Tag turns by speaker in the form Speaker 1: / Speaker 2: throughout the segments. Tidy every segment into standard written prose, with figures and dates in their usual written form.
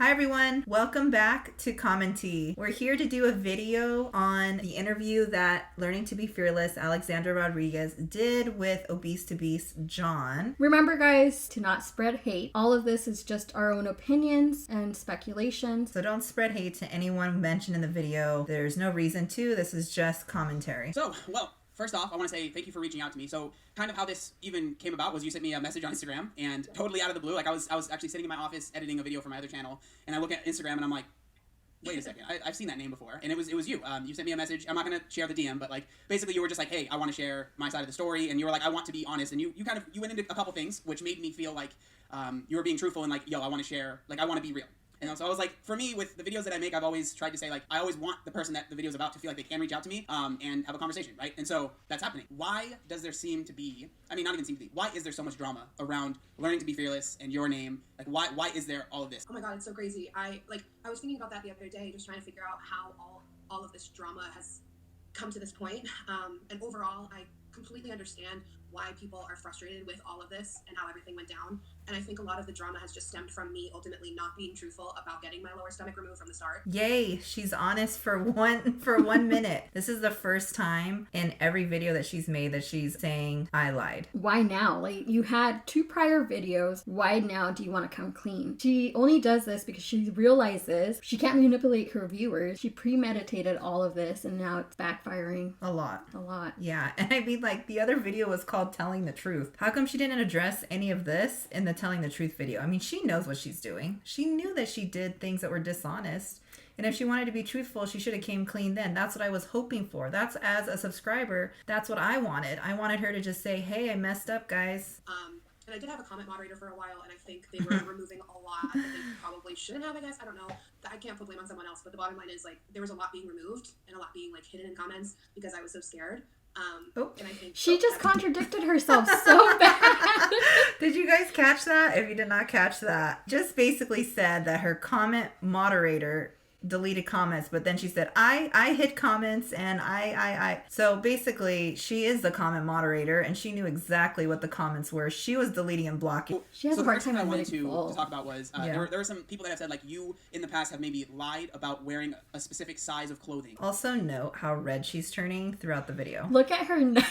Speaker 1: Hi everyone, welcome back to Commentea. We're here to do a video on the interview that Learning to be Fearless Alexandra Rodriguez did with Obese to Beast John.
Speaker 2: Remember guys, to not spread hate. All of this is just our own opinions and speculations.
Speaker 1: So don't spread hate to anyone mentioned in the video. There's no reason to. This is just commentary.
Speaker 3: First off, I want to say thank you for reaching out to me. So kind of how this even came about was you sent me a message on Instagram and totally out of the blue. Like I was actually sitting in my office editing a video for my other channel and I look at Instagram and I'm like, wait a second, I've seen that name before. And it was you. You sent me a message. I'm not going to share the DM, but like basically you were just like, hey, I want to share my side of the story. And you were like, I want to be honest. And you went into a couple things which made me feel like you were being truthful and like, yo, I want to share, like I want to be real. And so I was like, for me, with the videos that I make, I've always tried to say, like, I always want the person that the video's about to feel like they can reach out to me and have a conversation, right? And so that's happening. Why does there seem to be, I mean, not even seem to be, why is there so much drama around Learning to be Fearless and your name? Like, why is there all of this?
Speaker 4: Oh my God, it's so crazy. I was thinking about that the other day, just trying to figure out how all of this drama has come to this point. And overall, I completely understand why people are frustrated with all of this and how everything went down. And I think a lot of the drama has just stemmed from me ultimately not being truthful about getting my lower stomach removed from the start.
Speaker 1: Yay, she's honest for 1 minute. This is the first time in every video that she's made that she's saying, I lied.
Speaker 2: Why now? Like, you had 2 prior videos. Why now do you want to come clean? She only does this because she realizes she can't manipulate her viewers. She premeditated all of this and now it's backfiring.
Speaker 1: A lot.
Speaker 2: Yeah.
Speaker 1: And I mean, like, the other video was called Telling the Truth. How come she didn't address any of this in the Telling the Truth video? I mean, she knows what she's doing. She knew that she did things that were dishonest. And if she wanted to be truthful, she should have came clean then. That's what I was hoping for. That's, as a subscriber, that's what I wanted. I wanted her to just say, hey, I messed up, guys.
Speaker 4: And I did have a comment moderator for a while, and I think they were removing a lot that they probably shouldn't have, I guess. I don't know. I can't put blame on someone else, but the bottom line is, like, there was a lot being removed and a lot being, like, hidden in comments because I was so scared. And I think
Speaker 2: she just contradicted herself so bad.
Speaker 1: Did you guys catch that? If you did not catch that, just basically said that her comment moderator deleted comments, but then she said, I hid comments and I. So basically, she is the comment moderator and she knew exactly what the comments were. She was deleting and blocking.
Speaker 2: She has
Speaker 3: so
Speaker 2: a
Speaker 3: the
Speaker 2: hard
Speaker 3: first
Speaker 2: time
Speaker 3: thing I wanted
Speaker 2: admitting
Speaker 3: to
Speaker 2: fault.
Speaker 3: talk about was there were some people that have said, like, you in the past have maybe lied about wearing a specific size of clothing.
Speaker 1: Also note how red she's turning throughout the video.
Speaker 2: Look at her neck.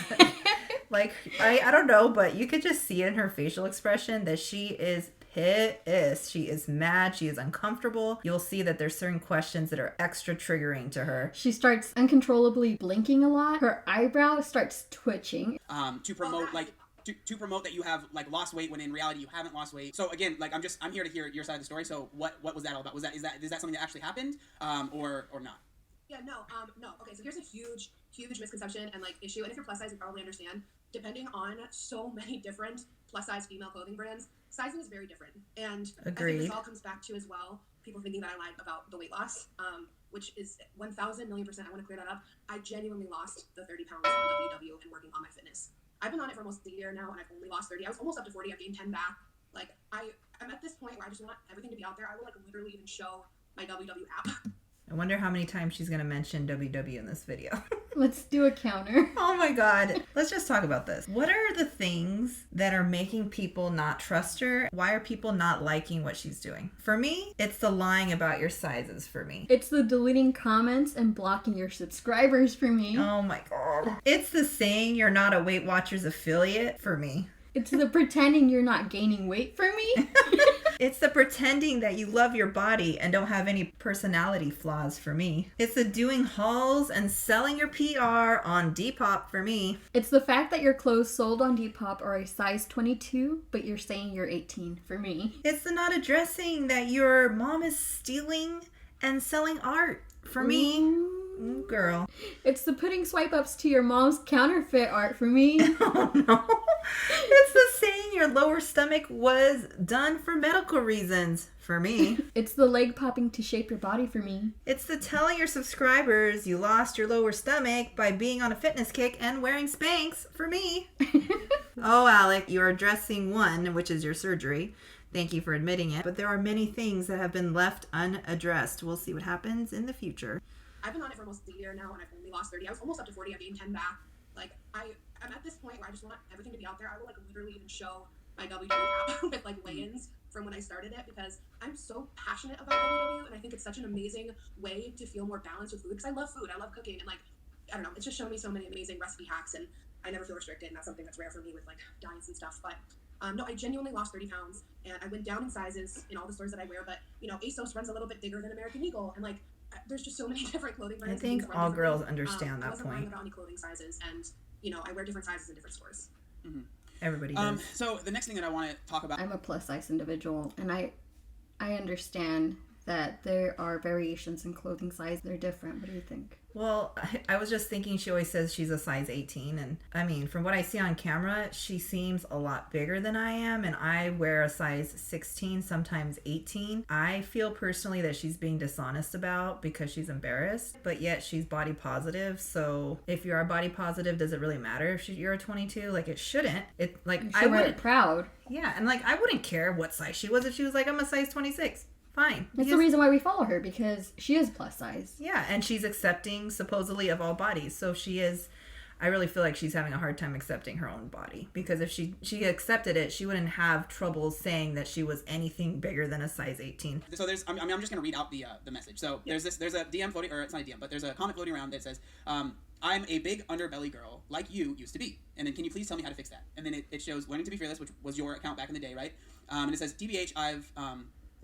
Speaker 1: Like, I don't know, but you could just see in her facial expression that she is pissed. She is mad. She is uncomfortable. You'll see that there's certain questions that are extra triggering to her.
Speaker 2: She starts uncontrollably blinking a lot. Her eyebrow starts twitching.
Speaker 3: To promote, like, to promote that you have, like, lost weight when in reality you haven't lost weight. So again, like, I'm here to hear your side of the story. So what was that all about? Is that something that actually happened, or not?
Speaker 4: Yeah, no. Okay, so here's a huge misconception and, like, issue. And if you're plus size, you probably understand. Depending on so many different plus size female clothing brands, sizing is very different. And
Speaker 1: Agreed.
Speaker 4: I think this all comes back to, as well, people thinking that I lied about the weight loss, which is 1,000,000,000%. I want to clear that up. I genuinely lost the 30 pounds on WW and working on my fitness. I've been on it for almost a year now, and I've only lost 30. I was almost up to 40. I've gained 10 back. Like, I'm at this point where I just want everything to be out there. I will, like, literally even show my WW app.
Speaker 1: I wonder how many times she's going to mention WW in this video.
Speaker 2: Let's do a counter.
Speaker 1: Oh my God. Let's just talk about this. What are the things that are making people not trust her? Why are people not liking what she's doing? For me, it's the lying about your sizes for me.
Speaker 2: It's the deleting comments and blocking your subscribers for me.
Speaker 1: Oh my God. It's the saying you're not a Weight Watchers affiliate for me.
Speaker 2: It's the pretending you're not gaining weight for me.
Speaker 1: It's the pretending that you love your body and don't have any personality flaws for me. It's the doing hauls and selling your PR on Depop for me.
Speaker 2: It's the fact that your clothes sold on Depop are a size 22, but you're saying you're 18 for me.
Speaker 1: It's the not addressing that your mom is stealing and selling art for me. Ooh, girl.
Speaker 2: It's the putting swipe ups to your mom's counterfeit art for me.
Speaker 1: Oh no. It's the saying your lower stomach was done for medical reasons for me.
Speaker 2: It's the leg popping to shape your body for me.
Speaker 1: It's the telling your subscribers you lost your lower stomach by being on a fitness kick and wearing Spanx for me. Oh, Alec, you're addressing one, which is your surgery. Thank you for admitting it. But there are many things that have been left unaddressed. We'll see what happens in the future.
Speaker 4: I've been on it for almost a year now, and I've only lost 30. I was almost up to 40. I gained 10 back. Like, I'm at this point where I just want everything to be out there. I will, like, literally even show my WW app with, like, weigh-ins from when I started it because I'm so passionate about WW, and I think it's such an amazing way to feel more balanced with food because I love food, I love cooking, and like, I don't know, it's just shown me so many amazing recipe hacks, and I never feel restricted, and that's something that's rare for me with like diets and stuff. But no, I genuinely lost 30 pounds, and I went down in sizes in all the stores that I wear, but you know, ASOS runs a little bit bigger than American Eagle, and like, there's just so many different clothing brands.
Speaker 1: I think all girls understand
Speaker 4: I
Speaker 1: that
Speaker 4: wasn't lying
Speaker 1: point.
Speaker 4: about any clothing sizes, and you know, I wear different sizes in different stores.
Speaker 3: Mm-hmm.
Speaker 1: Everybody does.
Speaker 3: So the next thing that I want to talk about,
Speaker 2: I'm a plus size individual, and I understand that there are variations in clothing size. They're different. What do you think?
Speaker 1: Well, I was just thinking she always says she's a size 18. And I mean, from what I see on camera, she seems a lot bigger than I am. And I wear a size 16, sometimes 18. I feel personally that she's being dishonest about because she's embarrassed. But yet she's body positive. So if you are body positive, does it really matter if you're a 22? Like, it shouldn't. It like
Speaker 2: You
Speaker 1: I
Speaker 2: should wear
Speaker 1: wouldn't.
Speaker 2: it proud.
Speaker 1: Yeah. And like, I wouldn't care what size she was if she was like, I'm a size 26. Fine.
Speaker 2: That's the reason why we follow her, because she is plus size.
Speaker 1: Yeah, and she's accepting supposedly of all bodies. So she is, I really feel like she's having a hard time accepting her own body, because if she accepted it, she wouldn't have trouble saying that she was anything bigger than a size 18.
Speaker 3: so there's, I'm just going to read out the message. So there's a DM floating, or it's not a DM, but there's a comment floating around that says, I'm a big underbelly girl like you used to be. And then can you please tell me how to fix that? And then it shows Learning to be Fearless, which was your account back in the day, right? And it says, TBH, I've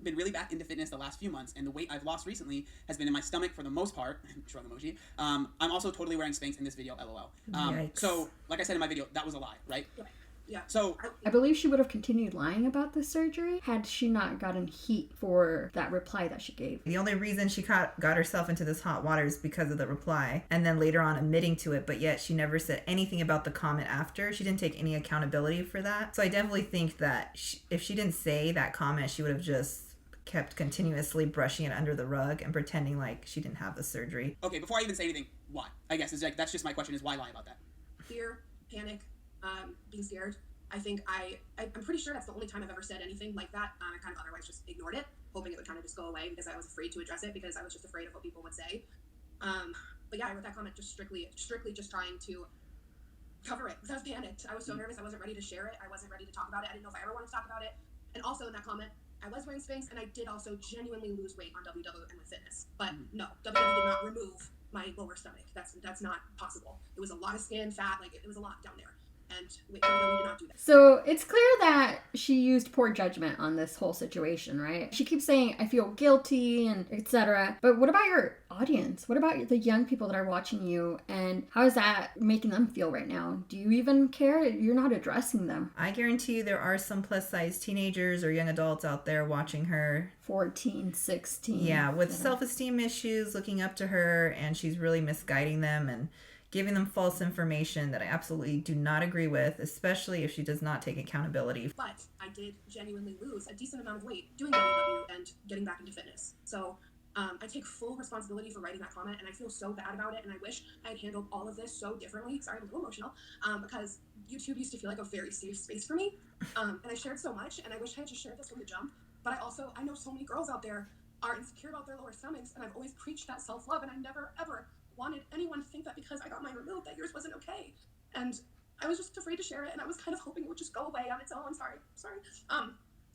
Speaker 3: been really back into fitness the last few months, and the weight I've lost recently has been in my stomach for the most part. Shrug emoji. I'm also totally wearing Spanx in this video, lol. So, like I said in my video, that was a lie, right?
Speaker 4: Yeah.
Speaker 3: So,
Speaker 2: I believe she would have continued lying about the surgery had she not gotten heat for that reply that she gave.
Speaker 1: The only reason she got herself into this hot water is because of the reply, and then later on admitting to it, but yet she never said anything about the comment after. She didn't take any accountability for that. So I definitely think that if she didn't say that comment, she would have just kept continuously brushing it under the rug and pretending like she didn't have the surgery.
Speaker 3: okay, before I even say anything, why? I guess like that's just my question: is why lie about that?
Speaker 4: Fear, panic, being scared. I think I'm pretty sure that's the only time I've ever said anything like that. I kind of otherwise just ignored it, hoping it would kind of just go away because I was afraid to address it because I was just afraid of what people would say. But yeah, I wrote that comment just strictly just trying to cover it because I was panicked. I was so nervous. I wasn't ready to share it. I wasn't ready to talk about it. I didn't know if I ever wanted to talk about it. And also in that comment, I was wearing Spanx, and I did also genuinely lose weight on WW and with fitness. But no, WW did not remove my lower stomach. That's not possible. It was a lot of skin, fat, like it was a lot down there. And WW did not do that.
Speaker 2: So it's clear that she used poor judgment on this whole situation, right? She keeps saying, I feel guilty and etc. But what about your audience? What about the young people that are watching you? And how is that making them feel right now? Do you even care? You're not addressing them.
Speaker 1: I guarantee you there are some plus size teenagers or young adults out there watching her.
Speaker 2: 14, 16.
Speaker 1: Yeah, with self-esteem issues, looking up to her, and she's really misguiding them and giving them false information that I absolutely do not agree with, especially if she does not take accountability.
Speaker 4: But I did genuinely lose a decent amount of weight doing WW and getting back into fitness. So I take full responsibility for writing that comment, and I feel so bad about it, and I wish I had handled all of this so differently. Sorry, I'm a little emotional, because YouTube used to feel like a very safe space for me, and I shared so much, and I wish I had just shared this from the jump. But I know so many girls out there are insecure about their lower stomachs, and I've always preached that self-love, and I never, ever wanted anyone to think that because I got mine removed that yours wasn't okay. And I was just afraid to share it, and I was kind of hoping it would just go away on its own. Sorry. I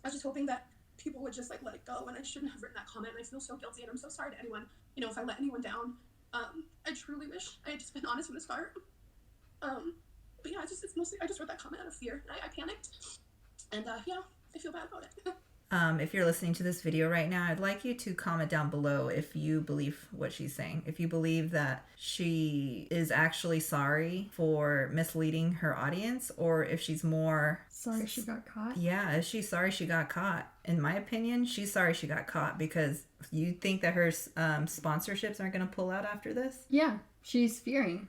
Speaker 4: was just hoping that people would just like let it go, and I shouldn't have written that comment, and I feel so guilty, and I'm so sorry to anyone, you know, if I let anyone down. I truly wish I had just been honest from the start. But yeah, it's mostly, I just wrote that comment out of fear, and I panicked, and yeah, I feel bad about it.
Speaker 1: If you're listening to this video right now, I'd like you to comment down below if you believe what she's saying. If you believe that she is actually sorry for misleading her audience, or if she's more
Speaker 2: sorry she got caught.
Speaker 1: Yeah, is she sorry she got caught? In my opinion, she's sorry she got caught, because you think that her sponsorships aren't going to pull out after this?
Speaker 2: Yeah, she's fearing.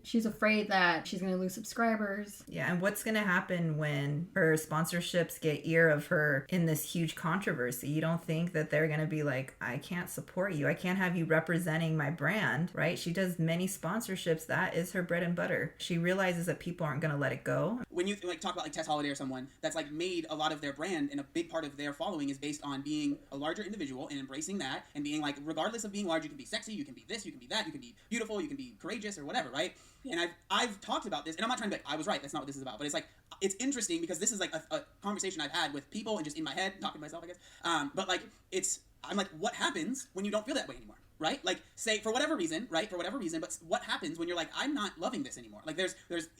Speaker 2: She's afraid that she's going to lose subscribers.
Speaker 1: Yeah, and what's going to happen when her sponsorships get ear of her in this huge controversy? You don't think that they're going to be like, I can't support you. I can't have you representing my brand, right? She does many sponsorships. That is her bread and butter. She realizes that people aren't going to let it go.
Speaker 3: When you like talk about like Tess Holiday or someone that's like made a lot of their brand, and a big part of their following is based on being a larger individual and embracing that, and being like, regardless of being large, you can be sexy, you can be this, you can be that, you can be beautiful, you can be courageous or whatever. whatever, right? And I've talked about this, and I'm not trying to be like, I was right, that's not what this is about, but it's like, it's interesting because this is like a conversation I've had with people and just in my head, talking to myself, I guess. But like, I'm like, what happens when you don't feel that way anymore? Right? Like, say, for whatever reason, right? For whatever reason, but what happens when you're like, I'm not loving this anymore? Like, there's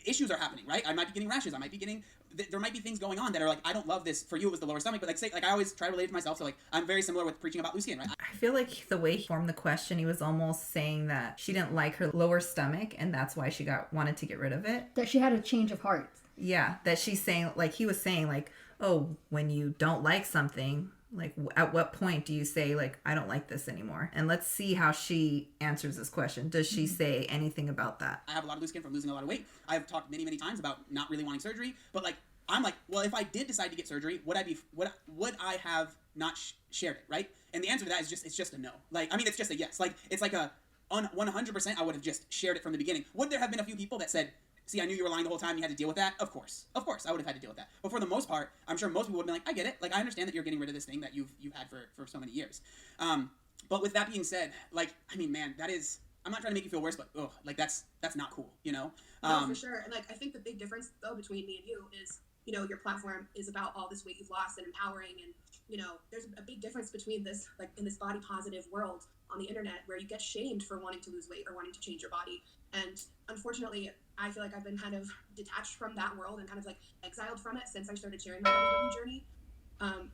Speaker 3: issues are happening, right? I might be getting rashes. I might be getting, there might be things going on that are like, I don't love this. For you, it was the lower stomach, but like, say, like, I always try to relate it to myself. So like, I'm very similar with preaching about loose skin, right?
Speaker 1: I feel like the way he formed the question, he was almost saying that she didn't like her lower stomach, and that's why she wanted to get rid of it.
Speaker 2: That she had a change of heart.
Speaker 1: Yeah, that she's saying, like, he was saying, like, oh, when you don't like something, like, at what point do you say, like, I don't like this anymore? And let's see how she answers this question. Does she say anything about that?
Speaker 3: I have a lot of loose skin from losing a lot of weight. I've talked many, many times about not really wanting surgery, but like, I'm like, well, if I did decide to get surgery, would I have not shared it, right? And the answer to that is it's just a no. Like, I mean, it's just a yes. Like, it's like a 100% I would have just shared it from the beginning. Would there have been a few people that said, see, I knew you were lying the whole time, you had to deal with that? Of course, I would have had to deal with that. But for the most part, I'm sure most people would be like, I get it. Like, I understand that you're getting rid of this thing that you've had for so many years. But with that being said, like, I mean, man, that is, I'm not trying to make you feel worse, but like, that's not cool, you know?
Speaker 4: No, for sure. And like, I think the big difference though between me and you is, you know, your platform is about all this weight you've lost and empowering, and you know, there's a big difference between this, like, in this body positive world on the internet where you get shamed for wanting to lose weight or wanting to change your body. And unfortunately, I feel like I've been kind of detached from that world and kind of like exiled from it since I started sharing my WWE journey.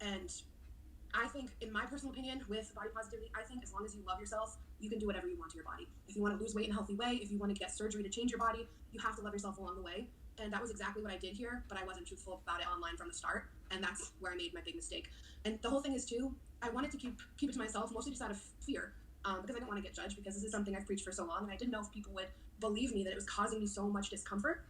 Speaker 4: And I think, in my personal opinion, with body positivity, I think as long as you love yourself, you can do whatever you want to your body. If you want to lose weight in a healthy way, if you want to get surgery to change your body, you have to love yourself along the way. And that was exactly what I did here, but I wasn't truthful about it online from the start. And that's where I made my big mistake. And the whole thing is too, I wanted to keep it to myself, mostly just out of fear, because I didn't want to get judged, because this is something I've preached for so long, and I didn't know if people would believe me that it was causing me so much discomfort.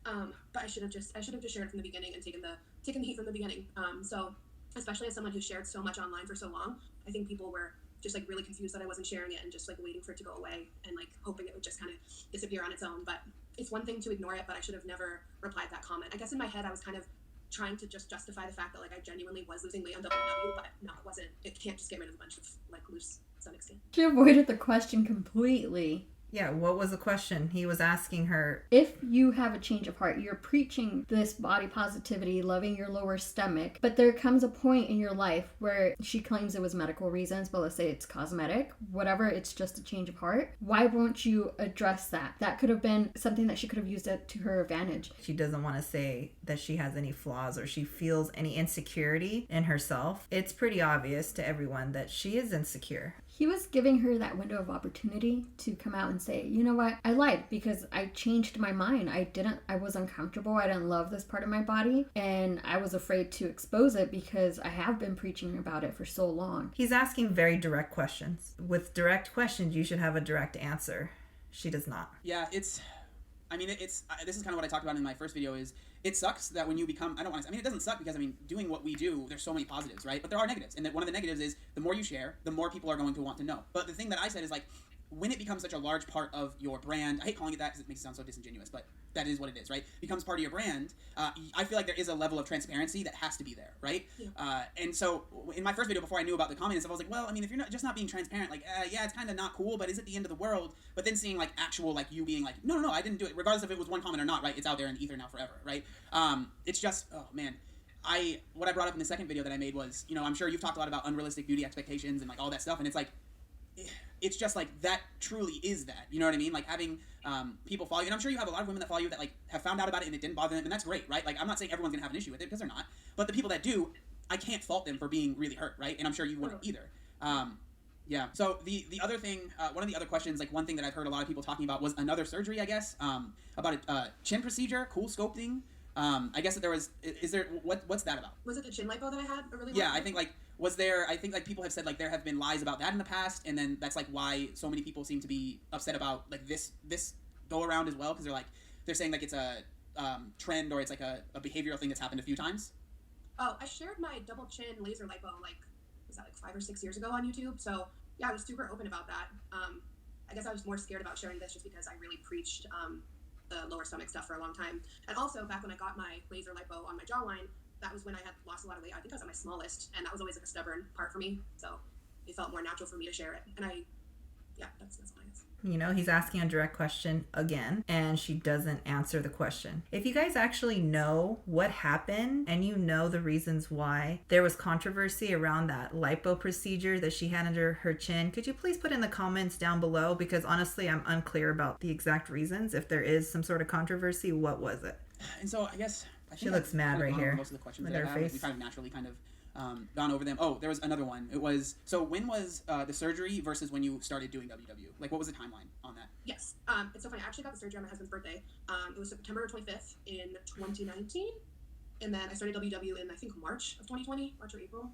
Speaker 4: But I should have just shared it from the beginning and taken the heat from the beginning. So especially as someone who shared so much online for so long, I think people were just like really confused that I wasn't sharing it and just like waiting for it to go away and like hoping it would just kind of disappear on its own. But it's one thing to ignore it, but I should have never replied that comment. I guess in my head I was kind of trying to just justify the fact that like I genuinely was losing weight on WWE, but no, it wasn't. It can't just get rid of a bunch of like loose stomach skin.
Speaker 2: She avoided the question completely.
Speaker 1: Yeah, what was the question? He was asking her,
Speaker 2: if you have a change of heart, you're preaching this body positivity, loving your lower stomach, but there comes a point in your life where she claims it was medical reasons, but let's say it's cosmetic, whatever, it's just a change of heart. Why won't you address that? That could have been something that she could have used it to her advantage.
Speaker 1: she doesn't want to say that she has any flaws or she feels any insecurity in herself. It's pretty obvious to everyone that she is insecure.
Speaker 2: He was giving her that window of opportunity to come out and say, you know what, I lied because I changed my mind. I was uncomfortable. I didn't love this part of my body. And I was afraid to expose it because I have been preaching about it for so long.
Speaker 1: He's asking very direct questions. With direct questions, you should have a direct answer. She does not.
Speaker 3: Yeah, this is kind of what I talked about in my first video is, it sucks that when you become, it doesn't suck because, doing what we do, there's so many positives, right? But there are negatives. And that one of the negatives is the more you share, the more people are going to want to know. But the thing that I said is like, when it becomes such a large part of your brand, I hate calling it that because it makes it sound so disingenuous, but that is what it is, right? Becomes part of your brand. I feel like there is a level of transparency that has to be there, right? Yeah. And so in my first video, before I knew about the comment and stuff, I was like, well, if you're not being transparent, like, yeah, it's kind of not cool, but is it the end of the world? But then seeing like actual, like you being like, no, I didn't do it, regardless if it was one comment or not, right? It's out there in the ether now forever, right? It's just, oh man. What I brought up in the second video that I made was, I'm sure you've talked a lot about unrealistic beauty expectations and like all that stuff, and it's like, it's just like that truly is that, you know what I mean? Like having people follow you, and I'm sure you have a lot of women that follow you that like have found out about it and it didn't bother them, and that's great, right? Like I'm not saying everyone's gonna have an issue with it because they're not, but the people that do, I can't fault them for being really hurt, right? And I'm sure you wouldn't either. Yeah. So the other thing, one of the other questions, like one thing that I've heard a lot of people talking about was another surgery, I guess, about a chin procedure, cool sculpting. I guess that there was, what's that about? Was
Speaker 4: it the chin lipo that I had?
Speaker 3: Yeah, I think like, I think like people have said like there have been lies about that in the past, and then that's like why so many people seem to be upset about like this go around as well, because they're saying like it's a trend or it's like a behavioral thing that's happened a few times.
Speaker 4: Oh, I shared my double chin laser lipo was that like 5 or 6 years ago on YouTube? So yeah, I was super open about that. I guess I was more scared about sharing this just because I really preached the lower stomach stuff for a long time. And also back when I got my laser lipo on my jawline, that was when I had lost a lot of weight. I think I was at my smallest, and that was always like a stubborn part for me. So it felt more natural for me to share it. And yeah, that's all I guess.
Speaker 1: You know, he's asking a direct question again, and she doesn't answer the question. If you guys actually know what happened and you know the reasons why there was controversy around that lipo procedure that she had under her chin, could you please put in the comments down below? Because honestly, I'm unclear about the exact reasons. If there is some sort of controversy, what was it?
Speaker 3: And so I guess
Speaker 1: She looks mad right here.
Speaker 3: Most of the questions
Speaker 1: Look
Speaker 3: that
Speaker 1: at
Speaker 3: I
Speaker 1: her
Speaker 3: have,
Speaker 1: face.
Speaker 3: we kind of naturally gone over them. Oh, there was another one. It was, so when was the surgery versus when you started doing WW? Like, what was the timeline on that?
Speaker 4: Yes. It's so funny. I actually got the surgery on my husband's birthday. It was September 25th in 2019. And then I started WW in, I think, March of 2020, March or April.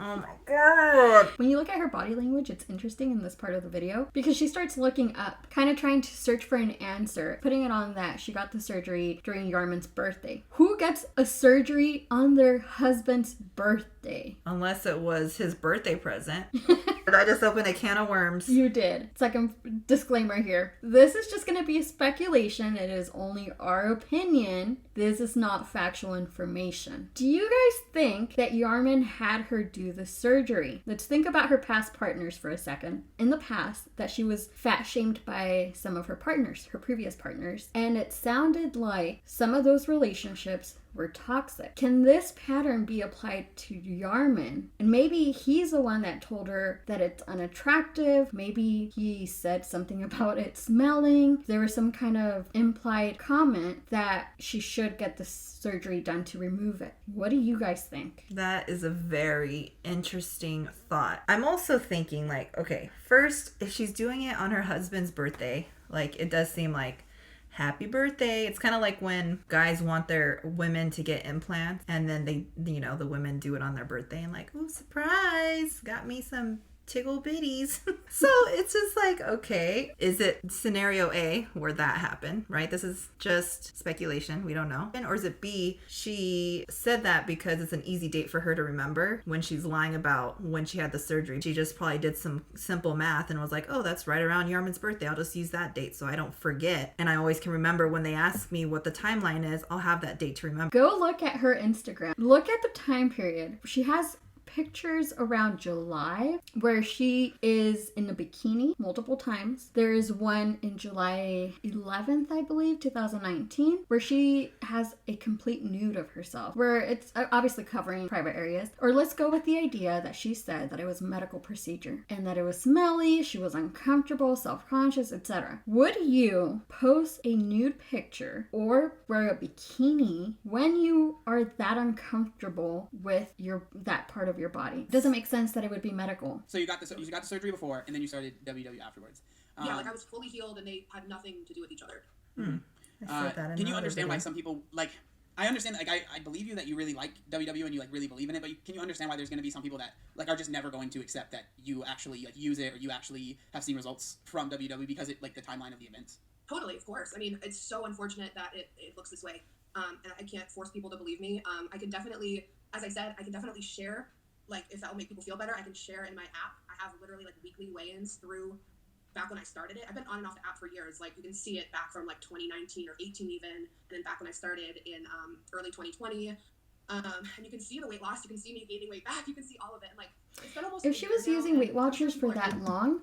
Speaker 1: Oh my god.
Speaker 2: When you look at her body language, it's interesting in this part of the video because she starts looking up, kind of trying to search for an answer, putting it on that she got the surgery during Yarman's birthday. Who gets a surgery on their husband's birthday?
Speaker 1: Unless it was his birthday present. Did I just open a can of worms?
Speaker 2: You did. Second disclaimer here. This is just going to be a speculation. It is only our opinion. This is not factual information. Do you guys think that Yarman had her do the surgery? Let's think about her past partners for a second. In the past, that she was fat shamed by some of her partners, her previous partners, and it sounded like some of those relationships were toxic. Can this pattern be applied to Yarman? And maybe he's the one that told her that it's unattractive. Maybe he said something about it smelling. There was some kind of implied comment that she should get the surgery done to remove it. What do you guys think?
Speaker 1: That is a very interesting thought. I'm also thinking, like, okay, first, if she's doing it on her husband's birthday, like, it does seem like happy birthday. It's kind of like when guys want their women to get implants and then they, you know, the women do it on their birthday and like, ooh, surprise, got me some tickle bitties. So it's just like, okay, is it scenario A where that happened, right? This is just speculation. We don't know. Or is it B, she said that because it's an easy date for her to remember when she's lying about when she had the surgery. She just probably did some simple math and was like, oh, that's right around Yarman's birthday. I'll just use that date so I don't forget. And I always can remember when they ask me what the timeline is, I'll have that date to remember.
Speaker 2: Go look at her Instagram. Look at the time period. She has pictures around July where she is in a bikini multiple times. There is one in July 11th, I believe, 2019, where she has a complete nude of herself, where it's obviously covering private areas. Or let's go with the idea that she said that it was a medical procedure and that it was smelly, she was uncomfortable, self-conscious, etc. Would you post a nude picture or wear a bikini when you are that uncomfortable with that part of your body? It doesn't make sense that it would be medical.
Speaker 3: So you got the surgery before, and then you started WW afterwards.
Speaker 4: Yeah, like I was fully healed and they had nothing to do with each other.
Speaker 1: I said that in
Speaker 3: Can you
Speaker 1: another
Speaker 3: understand why
Speaker 1: video.
Speaker 3: some people, like, I understand, like, I believe you that you really like WW and you, like, really believe in it, but can you understand why there's going to be some people that, like, are just never going to accept that you actually, like, use it or you actually have seen results from WW because it, like, the timeline of the events?
Speaker 4: Totally, of course. I mean, it's so unfortunate that it looks this way. And I can't force people to believe me. I can definitely, as I said, I can definitely share, like, if that will make people feel better, I can share in my app. I have literally, like, weekly weigh-ins through back when I started it. I've been on and off the app for years. Like, you can see it back from, like, 2019 or 18 even, and then back when I started in early 2020. And you can see the weight loss. You can see me gaining weight back. You can see all of it. And, like, it's been almost
Speaker 2: If she was using Weight Watchers for that long,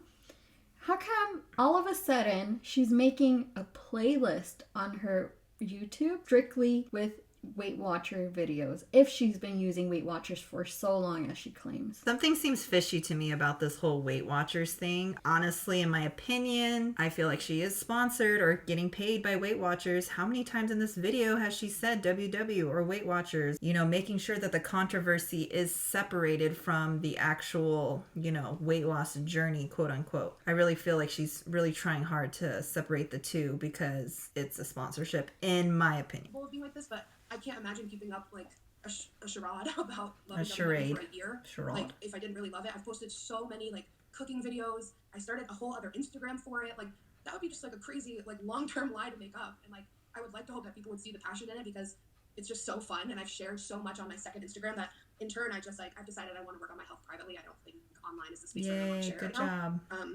Speaker 2: how come all of a sudden she's making a playlist on her YouTube strictly with Weight Watcher videos if she's been using Weight Watchers for so long as she claims?
Speaker 1: Something seems fishy to me about this whole Weight Watchers thing. Honestly, in my opinion, I feel like she is sponsored or getting paid by Weight Watchers. How many times in this video has she said WW or Weight Watchers? You know, making sure that the controversy is separated from the actual, you know, weight loss journey, quote unquote. I really feel like she's really trying hard to separate the two because it's a sponsorship, in my opinion.
Speaker 4: People would be like this, but I can't imagine keeping up like a charade about loving
Speaker 1: A charade.
Speaker 4: WWE for a year.
Speaker 1: Charade.
Speaker 4: Like if I didn't really love it, I've posted so many like cooking videos. I started a whole other Instagram for it. Like that would be just like a crazy like long-term lie to make up. And like I would like to hope that people would see the passion in it because it's just so fun. And I've shared so much on my second Instagram that in turn I've decided I want to work on my health privately. I don't think online is the space where I want to
Speaker 1: Yay,
Speaker 4: share
Speaker 1: good
Speaker 4: right now.
Speaker 1: job.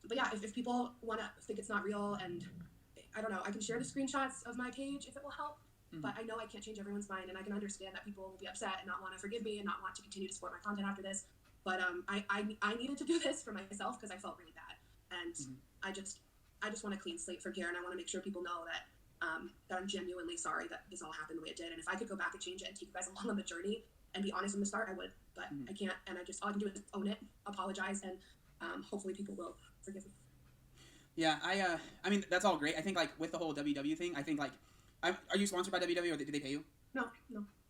Speaker 4: But yeah, if people want to think it's not real and I don't know, I can share the screenshots of my page if it will help. But I know I can't change everyone's mind, and I can understand that people will be upset and not want to forgive me and not want to continue to support my content after this. But I needed to do this for myself because I felt really bad, and I just want a clean slate from here, and I want to make sure people know that that I'm genuinely sorry that this all happened the way it did. And if I could go back and change it and take you guys along on the journey and be honest from the start, I would. But I can't, and all I can do is own it, apologize, and hopefully people will forgive me.
Speaker 3: Yeah, I mean that's all great. I think like with the whole WW thing, I think like, are you sponsored by WW or do they pay you?
Speaker 4: No.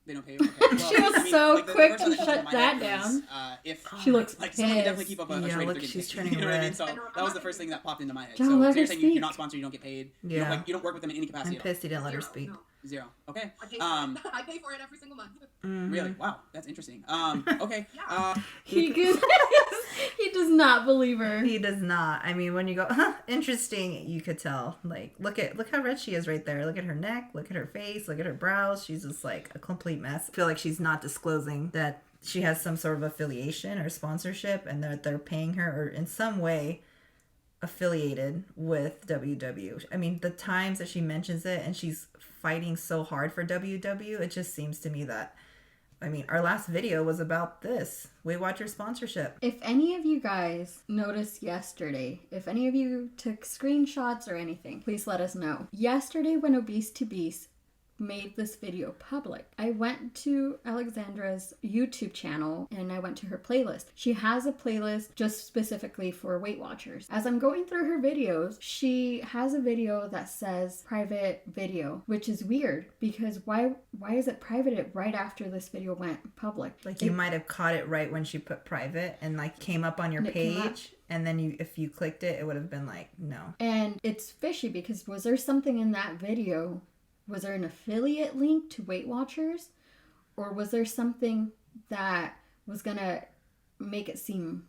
Speaker 3: They don't pay you. Okay. Well,
Speaker 2: She was so
Speaker 3: the
Speaker 2: quick
Speaker 3: first
Speaker 2: to
Speaker 3: thought that
Speaker 2: shut
Speaker 3: came to my head
Speaker 2: that
Speaker 3: was,
Speaker 2: down.
Speaker 3: If
Speaker 2: She looks
Speaker 3: like someone can definitely
Speaker 2: pissed.
Speaker 3: keep up a
Speaker 1: Yeah,
Speaker 3: trade if
Speaker 1: look,
Speaker 3: they're getting
Speaker 1: she's
Speaker 3: paid.
Speaker 1: turning
Speaker 3: You know what I mean?
Speaker 1: red.
Speaker 3: So
Speaker 4: I know,
Speaker 3: that was the first thing that popped into my head.
Speaker 2: Don't
Speaker 3: So
Speaker 2: let
Speaker 3: you're
Speaker 2: her
Speaker 3: saying you're
Speaker 2: speak.
Speaker 3: not sponsored, you don't get paid. You
Speaker 1: Yeah.
Speaker 3: don't, you don't work with them in any capacity
Speaker 1: I'm
Speaker 3: at all.
Speaker 1: pissed he didn't let her
Speaker 4: Zero,
Speaker 1: speak.
Speaker 4: no.
Speaker 3: Zero. Okay.
Speaker 4: I pay for it. I pay for it every single month.
Speaker 3: Really? Wow, that's interesting. Okay.
Speaker 4: Yeah.
Speaker 2: He does not believe her.
Speaker 1: He does not. I mean, when you go, interesting, you could tell. Like, look how red she is right there. Look at her neck. Look at her face. Look at her brows. She's just like a complete mess. I feel like she's not disclosing that she has some sort of affiliation or sponsorship, and that they're paying her or in some way affiliated with WW. I mean, the times that she mentions it and she's fighting so hard for WW, it just seems to me that, I mean, our last video was about this. Weight Watcher sponsorship.
Speaker 2: If any of you guys noticed yesterday, if any of you took screenshots or anything, please let us know. Yesterday when Obese to Beast made this video public, I went to Alexandra's YouTube channel and I went to her playlist. She has a playlist just specifically for Weight Watchers. As I'm going through her videos, she has a video that says private video, which is weird because why is it private right after this video went public?
Speaker 1: Like, you might have caught it right when she put private and like came up on your
Speaker 2: And it came up.
Speaker 1: page, and then if you clicked it, it would have been like, no.
Speaker 2: And it's fishy because was there something in that video? Was there an affiliate link to Weight Watchers? Or was there something that was going to make it seem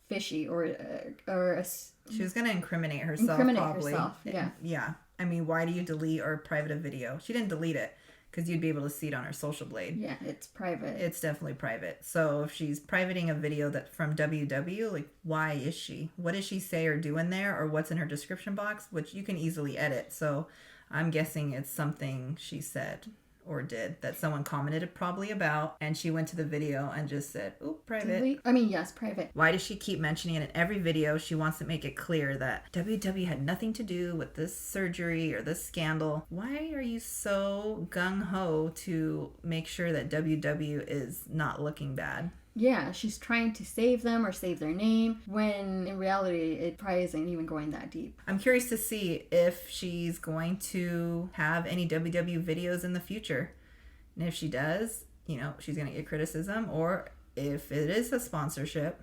Speaker 2: fishy
Speaker 1: She was going to incriminate herself, probably.
Speaker 2: Yeah.
Speaker 1: Yeah. I mean, why do you delete or private a video? She didn't delete it because you'd be able to see it on her social blade.
Speaker 2: Yeah, it's private.
Speaker 1: It's definitely private. So if she's privating a video that from WW, like, why is she? What does she say or do in there? Or what's in her description box, which you can easily edit. So I'm guessing it's something she said or did that someone commented probably about, and she went to the video and just said, "Ooh, private."
Speaker 2: Yes, private.
Speaker 1: Why does she keep mentioning it in every video? She wants to make it clear that WW had nothing to do with this surgery or this scandal. Why are you so gung-ho to make sure that WW is not looking bad?
Speaker 2: Yeah, she's trying to save them or save their name, when in reality, it probably isn't even going that deep.
Speaker 1: I'm curious to see if she's going to have any WW videos in the future. And if she does, she's going to get criticism. Or if it is a sponsorship,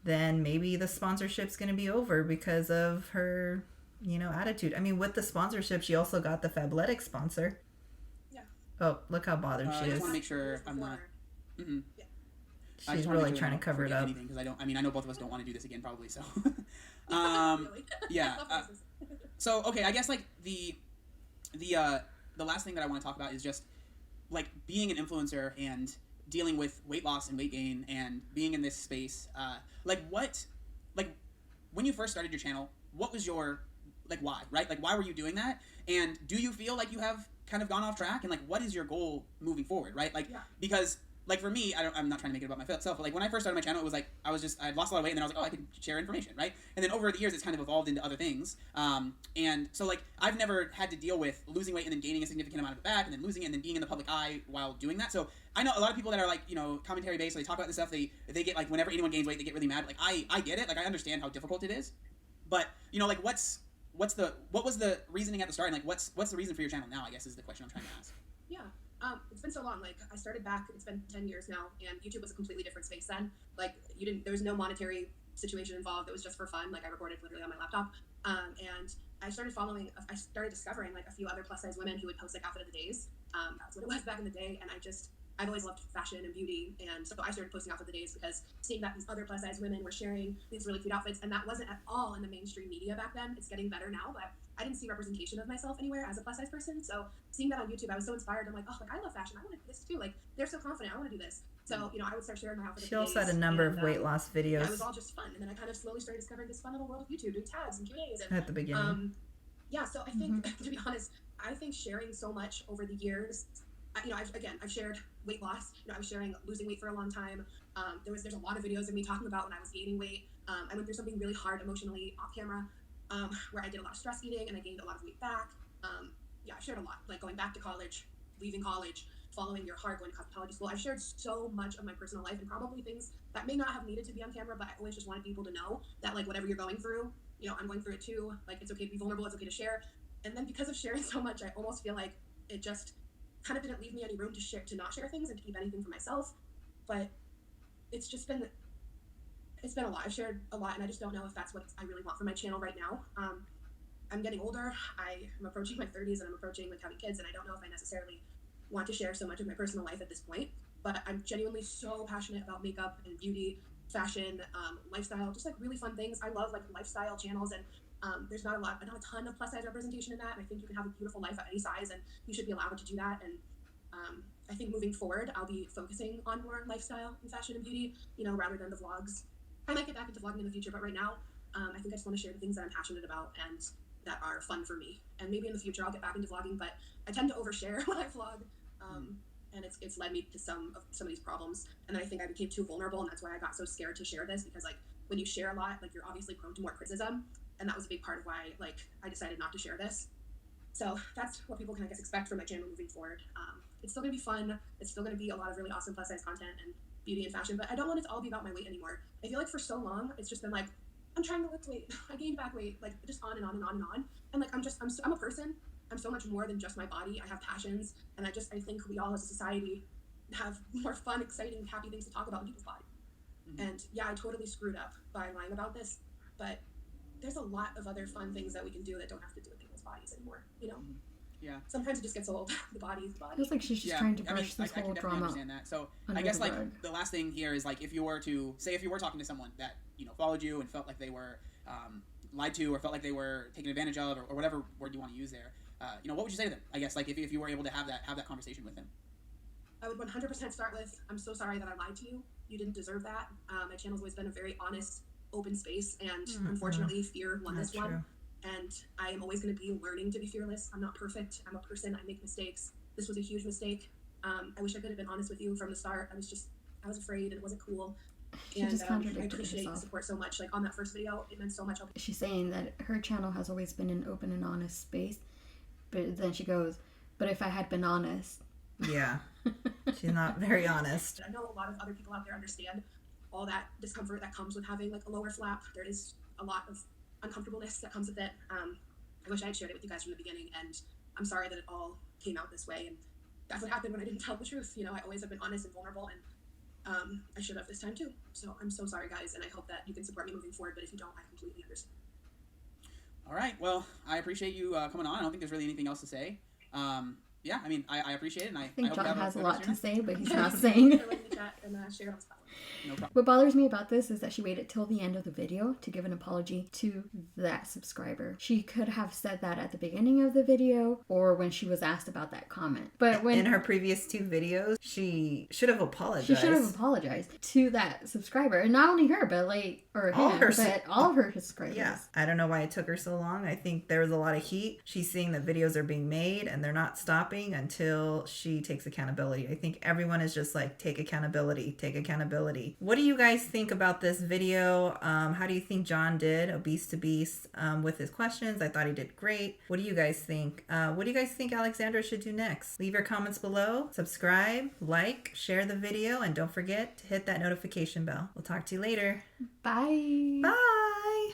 Speaker 1: then maybe the sponsorship's going to be over because of her, attitude. I mean, with the sponsorship, she also got the Fabletics sponsor.
Speaker 4: Yeah.
Speaker 1: Oh, look how bothered she
Speaker 3: I
Speaker 1: is.
Speaker 3: just want to make sure I'm not... Mm-hmm.
Speaker 4: Yeah.
Speaker 1: She's really trying to cover it up.
Speaker 3: Because I know both of us don't want to do this again, probably. So,
Speaker 4: Really?
Speaker 3: yeah.
Speaker 4: I love races.
Speaker 3: So okay, I guess like the last thing that I want to talk about is just like being an influencer and dealing with weight loss and weight gain and being in this space. When you first started your channel, what was your why, right? Like, why were you doing that? And do you feel like you have kind of gone off track? And like, what is your goal moving forward, right? Like, because like for me, I'm not trying to make it about myself, but like when I first started my channel, it was like I'd lost a lot of weight, and then I was like, oh, I could share information, right? And then over the years, it's kind of evolved into other things. And so like I've never had to deal with losing weight and then gaining a significant amount of it back, and then losing it, and then being in the public eye while doing that. So I know a lot of people that are like commentary based, so they talk about this stuff. They get like whenever anyone gains weight, they get really mad. Like I get it, like I understand how difficult it is, but like what was the reasoning at the start, and like what's the reason for your channel now? I guess is the question I'm trying to ask.
Speaker 4: Yeah. It's been so long. Like I started back, it's been 10 years now, and YouTube was a completely different space then. Like there was no monetary situation involved. It was just for fun. Like I recorded literally on my laptop. And I started discovering like a few other plus size women who would post like outfit of the days. That's what it was back in the day. And I've always loved fashion and beauty. And so I started posting outfit of the days because seeing that these other plus size women were sharing these really cute outfits, and that wasn't at all in the mainstream media back then. It's getting better now, but I didn't see representation of myself anywhere as a plus size person. So seeing that on YouTube, I was so inspired. I'm like, oh, I love fashion. I want to do this too. Like they're so confident. I want to do this. So I would start sharing my outfit.
Speaker 1: She also had a number of weight loss videos.
Speaker 4: Yeah, it was all just fun, and then I kind of slowly started discovering this fun little world of YouTube, doing tags and Q&As. And,
Speaker 1: at the beginning.
Speaker 4: So I think to be honest, I think sharing so much over the years, I've shared weight loss. I was sharing losing weight for a long time. There's a lot of videos of me talking about when I was gaining weight. I went through something really hard emotionally off camera, where I did a lot of stress eating and I gained a lot of weight back. I've shared a lot, like going back to college, leaving college, following your heart, going to cosmetology school. I've shared so much of my personal life and probably things that may not have needed to be on camera, but I always just wanted people to know that, like, whatever you're going through, I'm going through it too. Like, it's okay to be vulnerable. It's okay to share. And then because of sharing so much, I almost feel like it just kind of didn't leave me any room to not share things and to keep anything for myself. But it's been a lot. I've shared a lot, and I just don't know if that's what I really want for my channel right now. I'm getting older. I'm approaching my 30s, and I'm approaching like having kids, and I don't know if I necessarily want to share so much of my personal life at this point. But I'm genuinely so passionate about makeup and beauty, fashion, lifestyle, just like really fun things. I love like lifestyle channels, and there's not a ton of plus size representation in that. And I think you can have a beautiful life at any size, and you should be allowed to do that. And I think moving forward, I'll be focusing on more lifestyle and fashion and beauty, rather than the vlogs. I might get back into vlogging in the future, but right now, I think I just want to share the things that I'm passionate about and that are fun for me. And maybe in the future I'll get back into vlogging, but I tend to overshare when I vlog, and it's led me to some of these problems. And then I think I became too vulnerable, and that's why I got so scared to share this, because like when you share a lot, like you're obviously prone to more criticism, and that was a big part of why like I decided not to share this. So that's what people can, I guess, expect from my channel moving forward. It's still gonna be fun. It's still gonna be a lot of really awesome plus size content and beauty and fashion, but I don't want it to all be about my weight anymore. I feel like for so long it's just been like, I'm trying to lift weight, I gained back weight, like just on and on and on and on. And like I'm a person. I'm so much more than just my body. I have passions, and I think we all as a society have more fun, exciting, happy things to talk about in people's body. Mm-hmm. And yeah, I totally screwed up by lying about this, but there's a lot of other fun things that we can do that don't have to do with people's bodies anymore. Mm-hmm.
Speaker 3: Yeah.
Speaker 4: Sometimes it just gets old. The body is the body.
Speaker 2: Feels like she's just trying to brush this whole
Speaker 3: I can
Speaker 2: drama.
Speaker 3: understand that. So I guess like the last thing here is like if you were talking to someone that followed you and felt like they were lied to or felt like they were taken advantage of or whatever word you want to use there, what would you say to them? I guess like if you were able to have that conversation with them.
Speaker 4: I would 100% start with, I'm so sorry that I lied to you. You didn't deserve that. My channel's always been a very honest, open space, and unfortunately, fear won this one. And I am always going to be learning to be fearless. I'm not perfect. I'm a person. I make mistakes. This was a huge mistake. I wish I could have been honest with you from the start. I was afraid, and it wasn't cool.
Speaker 2: She just contradicted
Speaker 4: I appreciate
Speaker 2: herself.
Speaker 4: the support so much. Like on that first video, it meant so much.
Speaker 2: She's saying that her channel has always been an open and honest space, but then she goes, but if I had been honest.
Speaker 1: Yeah. She's not very honest.
Speaker 4: I know a lot of other people out there understand all that discomfort that comes with having like a lower flap. There is a lot of uncomfortableness that comes with it. I wish I had shared it with you guys from the beginning, and I'm sorry that it all came out this way. And that's what happened when I didn't tell the truth. I always have been honest and vulnerable, and I should have this time too. So I'm so sorry, guys, and I hope that you can support me moving forward. But if you don't, I completely understand.
Speaker 3: All right. Well, I appreciate you coming on. I don't think there's really anything else to say. Yeah, I mean, I appreciate it, and I
Speaker 2: think
Speaker 3: hope
Speaker 2: John has a lot to
Speaker 3: night.
Speaker 2: say, but he's not saying.
Speaker 3: No problem.
Speaker 2: What bothers me about this is that she waited till the end of the video to give an apology to that subscriber. She could have said that at the beginning of the video or when she was asked about that comment. But when
Speaker 1: in her previous 2 videos, she should have apologized.
Speaker 2: She should have apologized to that subscriber, and not only her, but all of her subscribers.
Speaker 1: Yeah, I don't know why it took her so long. I think there was a lot of heat. She's seeing that videos are being made, and they're not stopping until she takes accountability. I think everyone is just like, take accountability. What do you guys think about this video? How do you think John did, Obese to Beast, with his questions? I thought he did great. What do you guys think? What do you guys think Alexandra should do next? Leave your comments below, subscribe, like, share the video, and don't forget to hit that notification bell. We'll talk to you later.
Speaker 2: Bye.
Speaker 1: Bye.